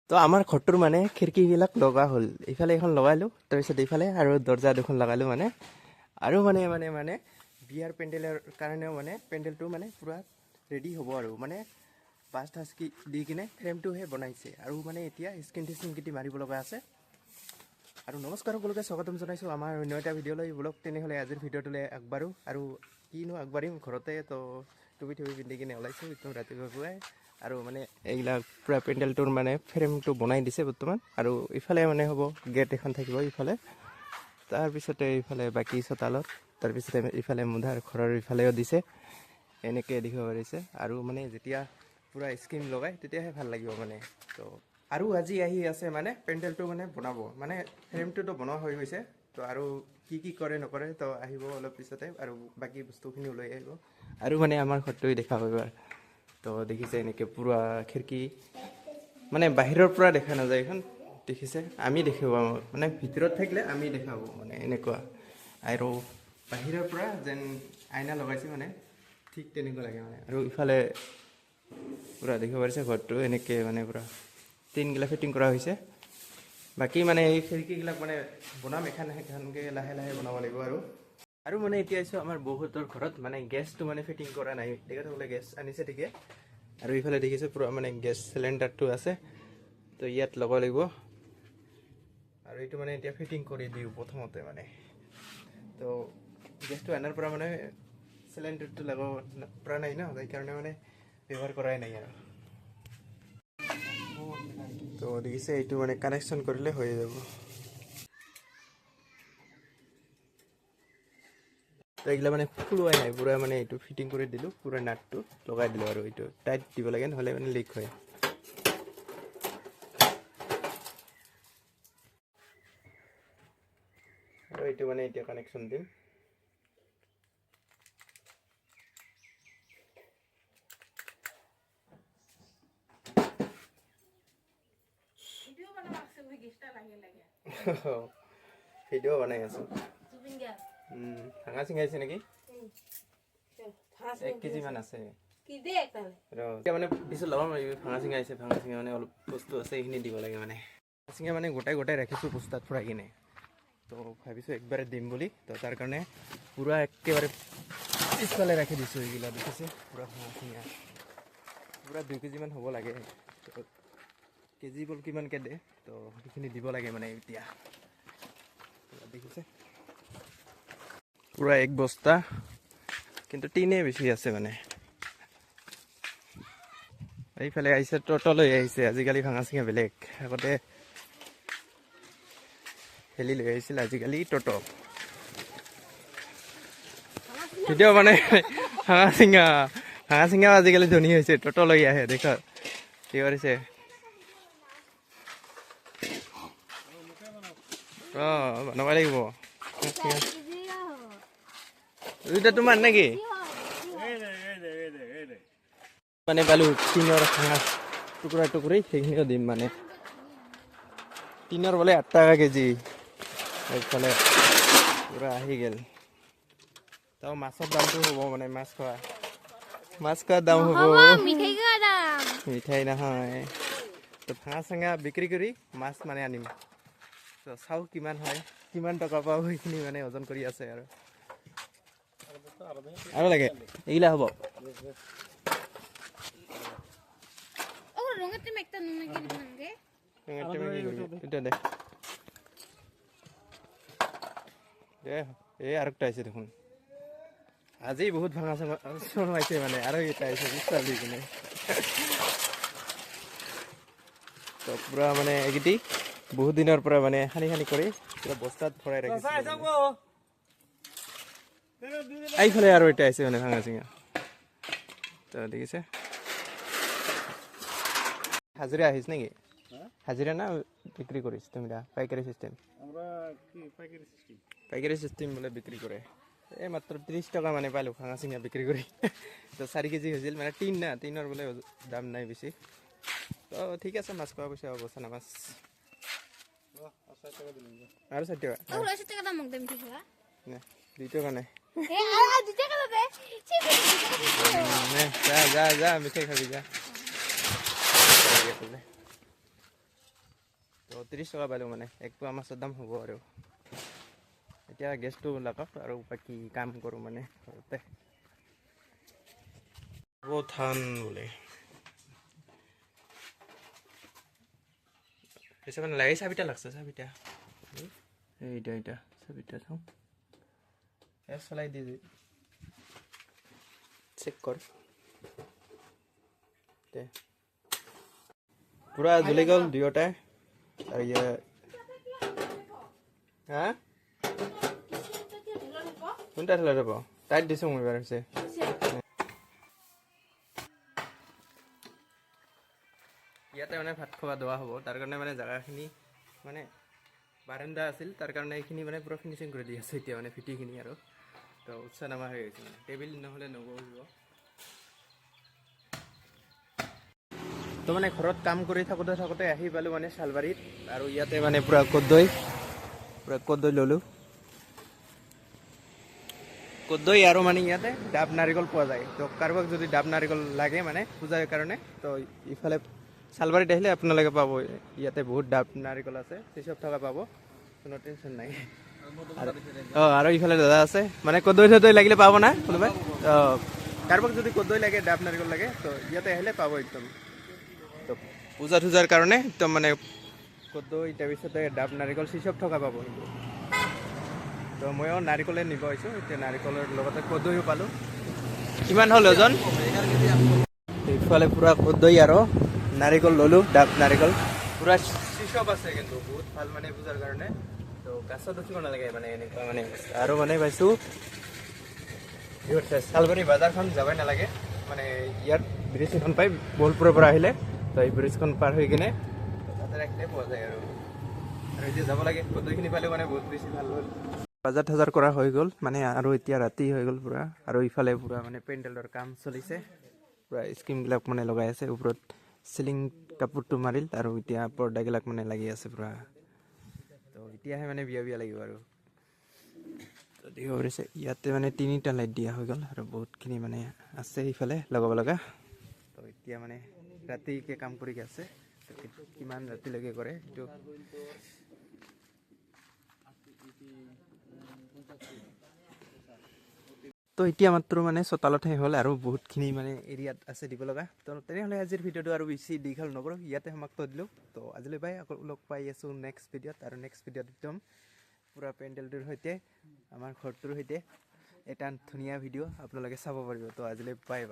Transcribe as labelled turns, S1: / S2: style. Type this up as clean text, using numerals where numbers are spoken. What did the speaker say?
S1: তো আমাৰ ঘৰটোৰ মানে খিৰিকীবিলাক লগা হ'ল ইফালে এখন লগালোঁ তাৰপিছত ইফালে আৰু দৰ্জা দুখন লগালোঁ মানে আৰু মানে বিয়াৰ পেণ্ডেলৰ কাৰণেও মানে পেণ্ডেলটো মানে পূৰা ৰেডি হ'ব আৰু মানে বাছ ঠাচ দি কিনে ফ্ৰেমটোহে বনাইছে আৰু মানে এতিয়া স্ক্ৰীন মাৰিব লগা আছে আৰু নমস্কাৰ সকলোকে স্বাগতম জনাইছোঁ আমাৰ অন্য এটা ভিডিঅ'লৈ ব্লগ তেনেহ'লে আজিৰ ভিডিঅ'টোলৈ আগবাঢ়োঁ আৰু কিনো আগবাঢ়িম ঘৰতে তো টুপি পিন্ধি কিনে ওলাইছোঁ একদম ৰাতিপুৱাই আৰু মানে এইবিলাক পূৰা পেণ্ডেলটোৰ মানে ফ্ৰেমটো বনাই দিছে বৰ্তমান আৰু ইফালে মানে হ'ব গেট এখন থাকিব ইফালে তাৰপিছতে ইফালে বাকী চোতালত তাৰপিছতে ইফালে মুধাৰ ঘৰৰ ইফালেও দিছে এনেকৈ দেখিব পাৰিছে আৰু মানে যেতিয়া পূৰা স্ক্ৰীন লগাই তেতিয়াহে ভাল লাগিব মানে তো আৰু আজি আহি আছে মানে পেণ্ডেলটো মানে বনাব মানে ফ্ৰেমটোতো বনোৱা হৈ গৈছে তো আৰু কি কৰে নকৰে তো আহিব অলপ পিছতে আৰু বাকী বস্তুখিনিও লৈ আহিব আৰু মানে আমাৰ ঘৰটোৱে দেখা পাব তো দেখিছে এনেকৈ পূৰা খিৰিকী মানে বাহিৰৰ পৰা দেখা নাযায় এখন দেখিছে আমি দেখিব মানে ভিতৰত থাকিলে আমি দেখাব মানে এনেকুৱা আৰু বাহিৰৰ পৰা যেন আইনা লগাইছে মানে ঠিক তেনেকুৱা লাগে মানে আৰু ইফালে পূৰা দেখিব পাৰিছে ঘৰটো এনেকৈ মানে পূৰা টিনগিলা ফিটিং কৰা হৈছে বাকী মানে এই খিৰিকীবিলাক মানে বনাম এখনকৈ লাহে বনাব লাগিব আৰু মানে এতিয়া আহিছোঁ আমাৰ বৌহঁতৰ ঘৰত মানে গেছটো মানে ফিটিং কৰা নাই তেখেতসকলে গেছ আনিছে ঠিকে আৰু ইফালে দেখিছোঁ পূৰা মানে গেছ চিলিণ্ডাৰটো আছে তো ইয়াত ল'ব লাগিব আৰু এইটো মানে এতিয়া ফিটিং কৰি দিওঁ প্ৰথমতে মানে তো গেছটো আনাৰ পৰা মানে চিলিণ্ডাৰটো লগাব পৰা নাই ন সেইকাৰণে মানে ব্যৱহাৰ কৰাই নাই আৰু তো দেখিছে এইটো মানে কানেকশ্যন কৰিলে হৈ যাব তো এইগিলা মানে খোলোৱাই নাই পূৰা মানে এইটো ফিটিং কৰি দিলোঁ পূৰা নাটটো লগাই দিলোঁ আৰু এইটো টাইট দিব লাগে নহ'লে মানে লিক হয় আৰু এইটো মানে এতিয়া কানেকশ্যন দিম ভিডিঅ' বনাই আছোঁ ভাঙা চিঙাইছে নেকি 1 কেজি মান আছে এতিয়া মানে পিছত লগাম ভাঙা চিঙা আহিছে ভাঙা চিঙা মানে অলপ বস্তু আছে এইখিনি দিব লাগে মানে ভাঙা চিঙা মানে গোটাই ৰাখিছোঁ বস্তাত ফুৰাই কিনে তো ভাবিছোঁ একবাৰে দিম বুলি তো তাৰ কাৰণে পূৰা একেবাৰে পিছফালে ৰাখি দিছোঁ এইগিলা দেখিছে পূৰা ভাঙা চিঙা পূৰা 2 কেজিমান হ'ব লাগে কেজি বল কিমানকৈ দে তো সেইখিনি দিব লাগে মানে এতিয়া দেখিছে পূৰা 1 বস্তা কিন্তু টিনে বেছি আছে মানে এইফালে আহিছে ট'টলৈ আহিছে আজিকালি ভাঙা চিঙা বেলেগ আগতে হেলি লৈ আহিছিল আজিকালি ট'ট ভিডিঅ' মানে ভাঙা চিঙাও আজিকালি ধনী হৈছে ট'ট লৈ আহে দেখা কি কৰিছে বনাব লাগিব দুটা তোমাৰ নেকি মানে পালোঁ টিনৰ ভাঙা টুকুৰি সেইখিনিও দিম মানে টিনৰ বোলে 8 টকা কেজি এইফালে পূৰা আহি গ'ল তো মাছৰ দামটো হ'ব মানে মাছ খোৱা দাম হ'ব মিঠাই নহয় তো ভাঙা চাঙা বিক্ৰী কৰি মাছ মানে আনিম তো চাওঁ কিমান হয় কিমান টকা পাওঁ সেইখিনি মানে ওজন কৰি আছে আৰু লাগে এইগিলা হ'ব এই আৰু একটা আহিছে দেখোন আজি বহুত ভাঙা চোৱাইছে মানে আৰু এটা আহিছে বিশ্বাস দি কিনে তো পূৰা মানে এইকেইটি বহুত দিনৰ পৰা মানে সানি কৰি পূৰা বস্তাত ভৰাই ৰাখিছে এইফালে আৰু এটা আহিছে মানে ভাঙা চিঙা তো দেখিছে হাজিৰা আহিছে নেকি হাজিৰা না বিক্ৰী কৰিছ তুমি পাইকাৰী চিষ্টেম পাইকাৰী চিষ্টেম বোলে বিক্ৰী কৰে এই মাত্ৰ 30 টকা মানে পালোঁ ভাঙা চিঙা বিক্ৰী কৰি তো 4 কেজি হৈছিল মানে টিনৰ বোলে দাম নাই বেছি তো ঠিক আছে মাছ খোৱা পইচা হ'ব চানা মাছ আৰু 60 টকা 2 টকা নাই যা মিঠাই খাবি যা 30 টকা পালোঁ মানে 1 পোৱা মাছৰ দাম হ'ব আৰু এতিয়া গেছটো লগাওক আৰু বাকী কাম কৰোঁ মানে ঘৰতে ধান বোলে পিছে মানে লাগে চাবিটা লাগছে চাবিটা এইটা চাবিটা চাওঁ চলাই দি চেক কৰ পুৰা জ্বলি গ'ল দুয়োটাই আৰু হা কোনটা ঠেলা যাব টাইট দিছোঁ মই এবাৰ হৈছে ইয়াতে মানে ভাত খোৱা দোৱা হ'ব তাৰ কাৰণে মানে জেগাখিনি মানে বাৰান্দা আছিল তাৰ কাৰণে এইখিনি মানে পুৰা ফিনিচিং কৰি দি আছে এতিয়া মানে ফিটিখিনি আৰু তো উৎসাহ নামা হৈ গৈছে মানে টেবিল নহ'লে নবহিব তো মানে ঘৰত কাম কৰি থাকোঁতে আহি পালোঁ মানে শালবাৰীত আৰু ইয়াতে মানে পুৰা কদৈ ল'লোঁ কদৈ আৰু মানে ইয়াতে ডাব নাৰিকল পোৱা যায় তো কাৰোবাক যদি ডাব নাৰিকল লাগে মানে পূজাৰ কাৰণে তো ইফালে শালবাৰীত আহিলে আপোনালোকে পাব ইয়াতে বহুত ডাব নাৰিকল আছে চব থকা পাব কোনো টেনশ্যন নাই আৰু ইফালে দাদা আছে মানে কদৈ লাগিলে পাব না কোনোবাই কাৰোবাক যদি কদৈ লাগে ডাব নাৰিকল লাগে তো ইয়াতে আহিলে পাব একদম তো পূজা থূজাৰ কাৰণে একদম মানে কদৈ তাৰপিছতে ডাব নাৰিকল চব থকা পাব কিন্তু তো ময়ো নাৰিকলে নিব আহিছোঁ এতিয়া নাৰিকলৰ লগতে কদৈও পালোঁ কিমান হ'ল ওজন ইফালে পূৰা কদৈ আৰু নাৰিকল ল'লোঁ ডাব নাৰিকল পূৰা চব আছে কিন্তু বহুত ভাল মানে পূজাৰ কাৰণে তো গাছত উঠিব নালাগে মানে এনেকুৱা মানে আৰু মানে পাইছোঁ শালবাৰী বজাৰখন যাবই নালাগে মানে ইয়াত ব্ৰিজ এখন পাই বলপুৰৰ পৰা আহিলে তো এই ব্ৰিজখন পাৰ হৈ কিনে তাতে ৰাখিলে পোৱা যায় আৰু এতিয়া যাব লাগে কদৈখিনি পালে মানে বহুত বেছি ভাল হ'ল বজাৰ থজাৰ কৰা হৈ গ'ল মানে আৰু এতিয়া ৰাতি হৈ গ'ল পূৰা আৰু ইফালে পূৰা মানে পেণ্ডেলৰ কাম চলিছে পূৰা স্কিমবিলাক মানে লগাই আছে ওপৰত চিলিং কাপোৰটো মাৰিল আৰু এতিয়া পৰ্দাবিলাক মানে লাগি আছে পূৰা তো এতিয়াহে মানে বিয়া লাগিব আৰু দিব পাৰিছে ইয়াতে মানে 3টা লাইট দিয়া হৈ গ'ল আৰু বহুতখিনি মানে আছে ইফালে লগাব লগা তো এতিয়া মানে ৰাতিকে কাম কৰি আছে কিমান ৰাতিলৈকে কৰে সেইটো তো এতিয়া মাত্ৰ মানে চোতালতহে হ'ল আৰু বহুতখিনি মানে এৰিয়াত আছে দিব লগা তো তেনেহ'লে আজিৰ ভিডিঅ'টো আৰু বেছি দীঘল নকৰোঁ ইয়াতে সমাপ্ত দিলোঁ তো আজিলৈ বাই আকৌ লগ পাই আছোঁ নেক্সট ভিডিঅ'ত আৰু নেক্সট ভিডিঅ'ত একদম পূৰা পেণ্ডেলটোৰ সৈতে আমাৰ ঘৰটোৰ সৈতে এটা ধুনীয়া ভিডিঅ' আপোনালোকে চাব পাৰিব তো আজিলৈ বাই